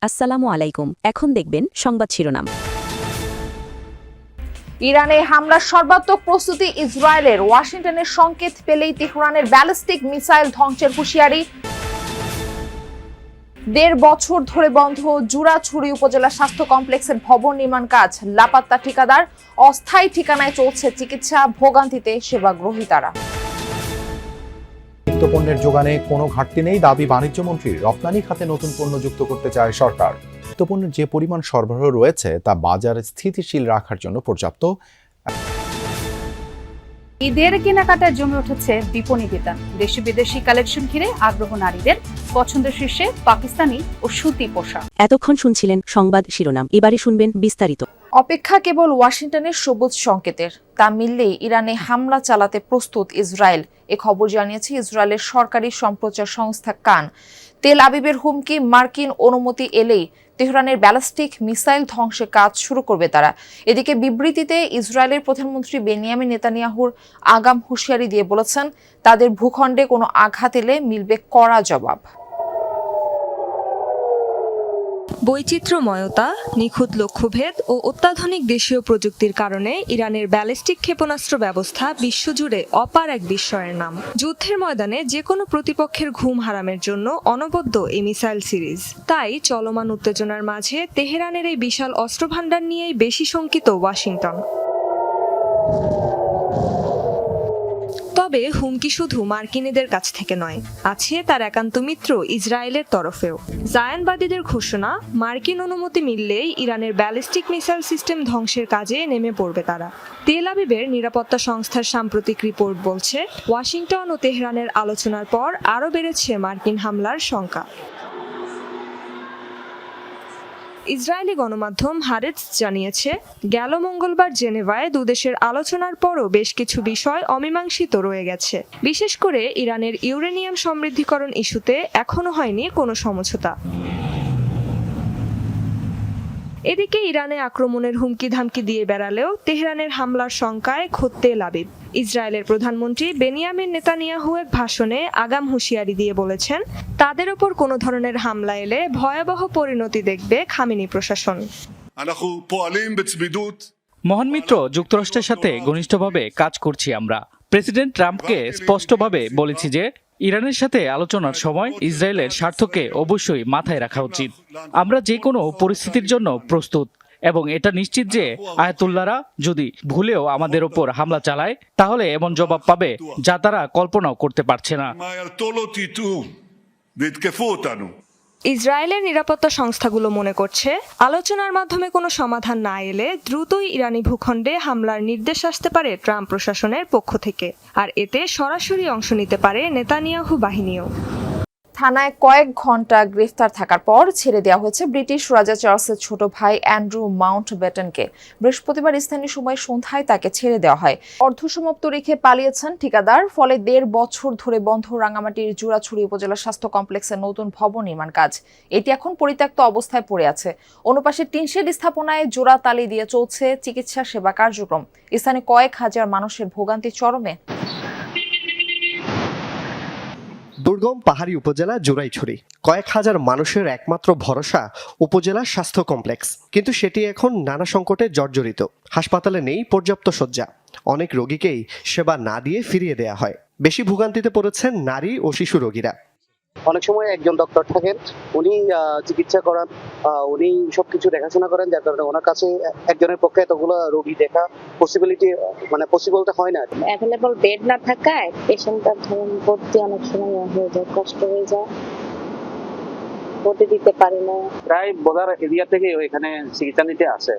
আসসালামু আলাইকুম। এখন দেখবেন সংবাদ শিরোনাম। ইরানে হামলার সর্বাত্মক প্রস্তুতি ইসরায়েলের, ওয়াশিংটনের সংকেত পেলেই তেহরানের ব্যালিস্টিক মিসাইল ধ্বংসের হুঁশিয়ারি। ১.৫ বছর ধরে বন্ধ জুরাছড়ি উপজেলা স্বাস্থ্য কমপ্লেক্সের ভবন নির্মাণ কাজ, লাপাত্তা ঠিকাদার, অস্থায়ী ঠিকানায় চলছে চিকিৎসা, ভোগান্তিতে সেবা গ্রহীতারা। নিত্যপণ্যের যোগানে কোনো ঘাটতি নেই দাবি বাণিজ্যমন্ত্রীর। রপ্তানি খাতে নতুন পণ্য যুক্ত করতে চায় সরকার। নিত্যপণ্যের যে পরিমাণ সরবরাহ রয়েছে তা বাজার স্থিতিশীল রাখার জন্য পর্যাপ্ত। ঈদের কেনাকাটায় জমে উঠেছে বিপণী বিতান। দেশি বিদেশি কালেকশন ঘিরে আগ্রহ নারীদের, পছন্দের শীর্ষে পাকিস্তানি ও সুতি পোশাক। এতক্ষণ শুনছিলেন সংবাদ শিরোনাম, এবারে শুনবেন বিস্তারিত। অপেক্ষা কেবল ওয়াশিংটনের সবুজ সংকেতের। তা মিললেই ইরানে হামলা চালাতে প্রস্তুত ইসরায়েল। এ খবর জানিয়েছে ইসরায়েলের সরকারি সম্প্রচার সংস্থা কান। তেল আবিবের হুমকি, মার্কিন অনুমতি এলেই তেহরানের ব্যালিস্টিক মিসাইল ধ্বংসের কাজ শুরু করবে তারা। এদিকে বিবৃতিতে ইসরায়েলের প্রধানমন্ত্রী বেনিয়ামিন নেতানিয়াহুর আগাম হুঁশিয়ারি দিয়ে বলেছেন, তাদের ভূখণ্ডে কোনো আঘাত এলে মিলবে কড়া জবাব। বৈচিত্র্যময়তা, নিখুঁত লক্ষ্যভেদ ও অত্যাধুনিক দেশীয় প্রযুক্তির কারণে ইরানের ব্যালিস্টিক ক্ষেপণাস্ত্র ব্যবস্থা বিশ্বজুড়ে অপার এক বিস্ময়ের নাম। যুদ্ধের ময়দানে যে কোনো প্রতিপক্ষের ঘুম হারামের জন্য অনবদ্য এই মিসাইল সিরিজ। তাই চলমান উত্তেজনার মাঝে তেহরানের এই বিশাল অস্ত্রভান্ডার নিয়েই বেশি শঙ্কিত ওয়াশিংটন। তবে হুমকি শুধু মার্কিনীদের কাছ থেকে নয়, আছে তার একান্ত মিত্র ইসরায়েলের তরফেও। জায়ানবাদীদের ঘোষণা, মার্কিন অনুমতি মিললেই ইরানের ব্যালিস্টিক মিসাইল সিস্টেম ধ্বংসের কাজে নেমে পড়বে তারা। তেল আবিবের নিরাপত্তা সংস্থার সাম্প্রতিক রিপোর্ট বলছে, ওয়াশিংটন ও তেহরানের আলোচনার পর আরও বেড়েছে মার্কিন হামলার শঙ্কা। ইসরায়েলি গণমাধ্যম হারেটস জানিয়েছে, গেল মঙ্গলবার জেনেভায় দুদেশের আলোচনার পরও বেশ কিছু বিষয় অমীমাংসিত রয়ে গেছে। বিশেষ করে ইরানের ইউরেনিয়াম সমৃদ্ধিকরণ ইস্যুতে এখনো হয়নি কোনো সমঝোতা। এদিকে ইরানে আক্রমণের হুমকি ধামকি দিয়ে বেড়ালেও তেহরানের হামলার শঙ্কায় খোদ তেল আবিব। ইসরায়েলের প্রধানমন্ত্রী বেনিয়ামিন নেতানিয়াহু এক ভাষণে আগাম হুঁশিয়ারি দিয়ে বলেছেন, তাদের ওপর কোনো ধরনের হামলা এলে ভয়াবহ পরিণতি দেখবে খামেনি প্রশাসন। মহান মিত্র যুক্তরাষ্ট্রের সাথে ঘনিষ্ঠভাবে কাজ করছি আমরা। প্রেসিডেন্ট ট্রাম্পকে স্পষ্টভাবে বলেছি যে ইরানের সাথে আলোচনার সময় ইসরায়েলের স্বার্থকে অবশ্যই মাথায় রাখা উচিত। আমরা যে কোনো পরিস্থিতির জন্য প্রস্তুত এবং এটা নিশ্চিত যে আয়াতুল্লাহরা যদি ভুলেও আমাদের ওপর হামলা চালায় তাহলে এমন জবাব পাবে যা তারা কল্পনাও করতে পারছে না। ইসরায়েলের নিরাপত্তা সংস্থাগুলো মনে করছে, আলোচনার মাধ্যমে কোনো সমাধান না এলে দ্রুতই ইরানি ভূখণ্ডে হামলার নির্দেশ আসতে পারে ট্রাম্প প্রশাসনের পক্ষ থেকে। আর এতে সরাসরি অংশ নিতে পারে নেতানিয়াহু বাহিনীও। থানায় কয়েক ঘন্টা গ্রেফতার থাকার পর ছেড়ে দেওয়া হয়েছে ব্রিটিশ রাজা চার্লসের ছোট ভাই অ্যান্ড্রু মাউন্টব্যাটেনকে। বৃহস্পতিবার স্থানীয় সময় সন্ধ্যায় তাকে ছেড়ে দেওয়া হয়। অর্ধসমাপ্ত রেখে পালিয়েছেন ঠিকাদার। ফলে ১.৫ বছর ধরে বন্ধ রাঙামাটির জুরাছড়ি উপজেলা স্বাস্থ্য কমপ্লেক্সের নতুন ভবন নির্মাণ কাজ এটি এখন পরিত্যক্ত অবস্থায় পড়ে আছে। অনুপাশে টিনশেড স্থাপনায় জোড়া তালি দিয়ে চলছে চিকিৎসা সেবা কার্যক্রম। স্থানে কয়েক হাজার মানুষের ভোগান্তি চরমে। দুর্গম পাহাড়ি উপজেলা জুরাইছড়ি, কয়েক হাজার মানুষের একমাত্র ভরসা উপজেলা স্বাস্থ্য কমপ্লেক্স। কিন্তু সেটি এখন নানা সংকটে জর্জরিত। হাসপাতালে নেই পর্যাপ্ত শয্যা, অনেক রোগীকেই সেবা না দিয়ে ফিরিয়ে দেয়া হয়। বেশি ভোগান্তিতে পড়েছেন নারী ও শিশু রোগীরা। অনেক সময় একজন ডক্টর থাকেন, উনি চিকিৎসা করান, উনি সবকিছু দেখাশোনা করেন, যার কারণে ওনার কাছে একজনের পক্ষে এতগুলো রোগী দেখা পসিবলটা হয় না। অ্যাভেলেবল বেড না থাকায় পেশেন্টটার ধরুন ভর্তি অনেক সময় হয়ে যায়, কষ্ট হয়ে যায়, ভর্তি দিতে পারে না। প্রায় বোদার এরিয়া থেকে এখানে চিকিৎসা নিতে আসে,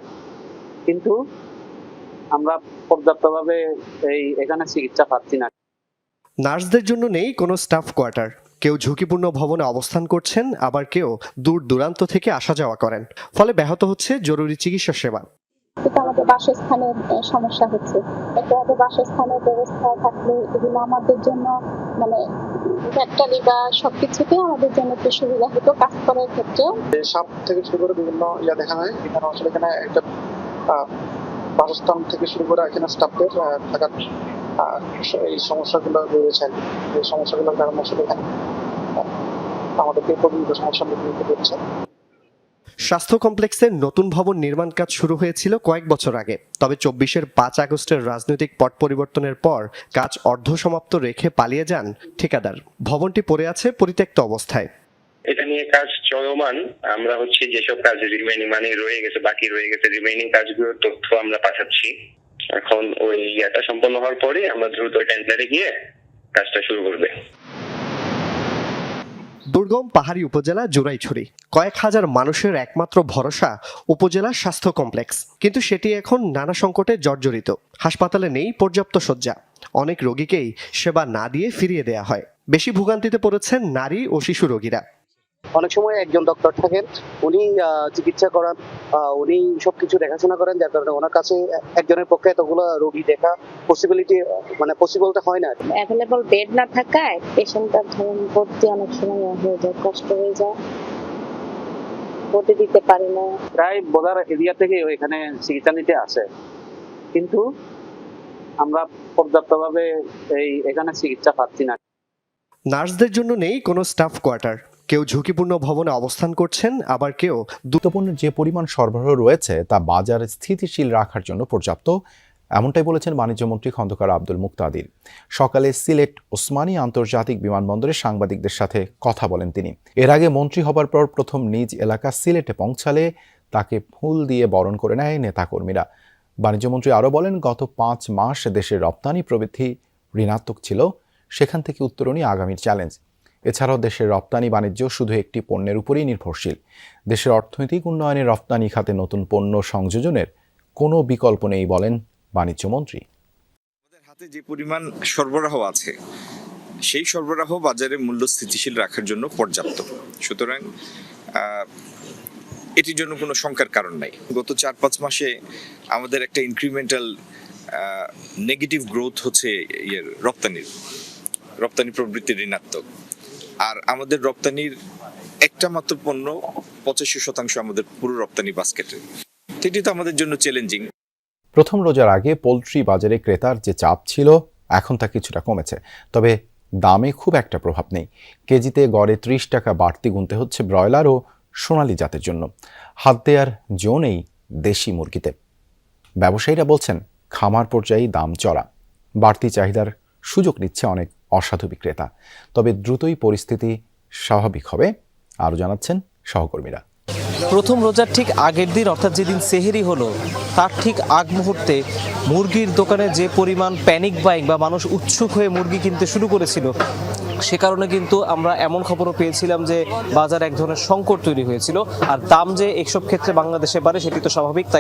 কিন্তু আমরা পর্যাপ্তভাবে এখানে চিকিৎসা পাচ্ছি না। নার্সদের জন্য নেই কোনো স্টাফ কোয়ার্টার। কেউ ঝুঁকিপূর্ণ ভবনে অবস্থান করছেন, আবার কেউ দূর দূরান্ত থেকে আসা যাওয়া করেন। ফলে ব্যাহত হচ্ছে জরুরি চিকিৎসা সেবা। আমাদের বাসস্থানের সমস্যা হচ্ছে। আমাদের বাসস্থানের ব্যবস্থা থাকলে এগুলো আমাদের জন্য ফ্যাক্টরি বা সবকিছুতে আমাদের জন্য একটু সুবিধা হতো কাজ করার ক্ষেত্রে। সাপ থেকে শুরু করে বিভিন্ন দেখা যায় এখানে। আসলে এখানে একটা বাসস্থান থেকে শুরু করে এখানে স্টাফদের থাকার এই সমস্যাগুলো রয়েছে। এই সমস্যাগুলোর কারণে আসলে এখানে আমাদেরকে প্রতিনিয়ত সমস্যার মুখোমুখি হচ্ছে। স্বাস্থ্য কমপ্লেক্সের নতুন ভবন নির্মাণ কাজ শুরু হয়েছিল কয়েক বছর আগে, তবে ২৪-এর ৫ আগস্টের রাজনৈতিক পট পরিবর্তনের পর কাজ অর্ধসমাপ্ত রেখে পালিয়ে যান ঠিকাদার। ভবনটি পড়ে আছে পরিত্যক্ত অবস্থায়। এটা নিয়ে কাজ চলমান। আমরা যেসব কাজ রিমেইনিং রয়ে গেছে, বাকি রয়ে গেছে রিমেইনিং কাজগুলোর তথ্য আমরা পাঠাচ্ছি। এখন ওই ইয়েটা সম্পন্ন হওয়ার পরে আমরা দ্রুত টেন্ডারে গিয়ে কাজটা শুরু করবে। দুর্গম পাহাড়ি উপজেলা জুরাইছড়ি, কয়েক হাজার মানুষের একমাত্র ভরসা উপজেলা স্বাস্থ্য কমপ্লেক্স, কিন্তু সেটি এখন নানা সংকটে জর্জরিত। হাসপাতালে নেই পর্যাপ্ত শয্যা, অনেক রোগীকেই সেবা না দিয়ে ফিরিয়ে দেয়া হয়। বেশি ভোগান্তিতে পড়েছেন নারী ও শিশু রোগীরা। অনেক সময় একজন ডক্টর থাকেন, উনি চিকিৎসা করান, উনি সবকিছু দেখাশোনা করেন, যার কারণে ওনার কাছে একজনের পক্ষে এতগুলো রোগী দেখা পসিবলটা হয় না। অ্যাভেলেবল বেড না থাকায় পেশেন্টটার ধরুন ভর্তি অনেক সময় হয়ে যায়, কষ্ট হয়ে যায়, ভর্তি দিতে পারি না। প্রায় বোদার এরিয়া থেকে এখানে চিকিৎসা নিতে আসে, কিন্তু আমরা পর্যাপ্তভাবে এখানে চিকিৎসা পাচ্ছি না। নার্সদের জন্য নেই কোনো স্টাফ কোয়ার্টার, কেউ ঝুঁকিপূর্ণ ভবনে অবস্থান করছেন, আবার কেউ গুরুত্বপূর্ণ যে পরিমাণ সরবরাহ রয়েছে তা বাজার স্থিতিশীল রাখার জন্য পর্যাপ্ত, এমনটাই বলেছেন বাণিজ্যমন্ত্রী খন্দকার আব্দুল মুক্তাদির। সকালে সিলেট ওসমানী আন্তর্জাতিক বিমানবন্দরে সাংবাদিকদের সাথে কথা বলেন তিনি। এর আগে মন্ত্রী হবার পর প্রথম নিজ এলাকা সিলেটে পৌঁছালে তাকে ফুল দিয়ে বরণ করে নেয় নেতাকর্মীরা। বাণিজ্যমন্ত্রী আরও বলেন, গত 5 মাস দেশের রপ্তানি প্রবৃদ্ধি ঋণাত্মক ছিল, সেখান থেকে উত্তরণই আগামীর চ্যালেঞ্জ। এছাড়াও দেশের রপ্তানি বাণিজ্য শুধু একটি পণ্যের উপরেই নির্ভরশীল। দেশের অর্থনৈতিক উন্নয়নে রপ্তানি খাতে নতুন পণ্য সংযোজনের কোনো বিকল্প নেই বলেন বাণিজ্যমন্ত্রী। আমাদের হাতে যে পরিমাণ সরবরাহ আছে, সেই সরবরাহ বাজারে মূল্য স্থিতিশীল রাখার জন্য পর্যাপ্ত। সুতরাং এটির জন্য কোনো শঙ্কার কারণ নাই। গত 4-5 মাসে আমাদের একটা ইনক্রিমেন্টাল নেগেটিভ গ্রোথ হচ্ছে রপ্তানি প্রবৃত্তি ঋণাত্মক। আর আমাদের রপ্তানির একটা মাত্র পণ্য 85% আমাদের পুরো রপ্তানি বাস্কেটে। এটি তো আমাদের জন্য চ্যালেঞ্জিং। প্রথম রোজার আগে পোলট্রি বাজারে ক্রেতার যে চাপ ছিল, এখন তা কিছুটা কমেছে, তবে দামে খুব একটা প্রভাব নেই। কেজিতে গড়ে 30 টাকা বাড়তি গুনতে হচ্ছে ব্রয়লার ও সোনালী জাতের জন্য। হাত দেওয়ার জো নেই দেশি মুরগিতে। ব্যবসায়ীরা বলছেন, খামার পর্যায়ে দাম চড়া, বাড়তি চাহিদার সুযোগ নিচ্ছে অনেক অসাধু বিক্রেতা। তবে দ্রুতই পরিস্থিতি স্বাভাবিক হবে, আরও জানাচ্ছেন সহকর্মীরা। প্রথম রোজার ঠিক আগের দিন, অর্থাৎ যেদিন সেহেরি হলো, তার ঠিক আগ মুহূর্তে মুরগির দোকানে যে পরিমাণ প্যানিক বাইং বা মানুষ উৎসুক হয়ে মুরগি কিনতে শুরু করেছিল, সে কারণে কিন্তু আমরা এমন খবরও পেয়েছিলাম যে বাজার এক ধরনের সংকট তৈরি হয়েছিল। আর দাম যে এসব ক্ষেত্রে বাংলাদেশে বাড়ে সেটি তো স্বাভাবিক।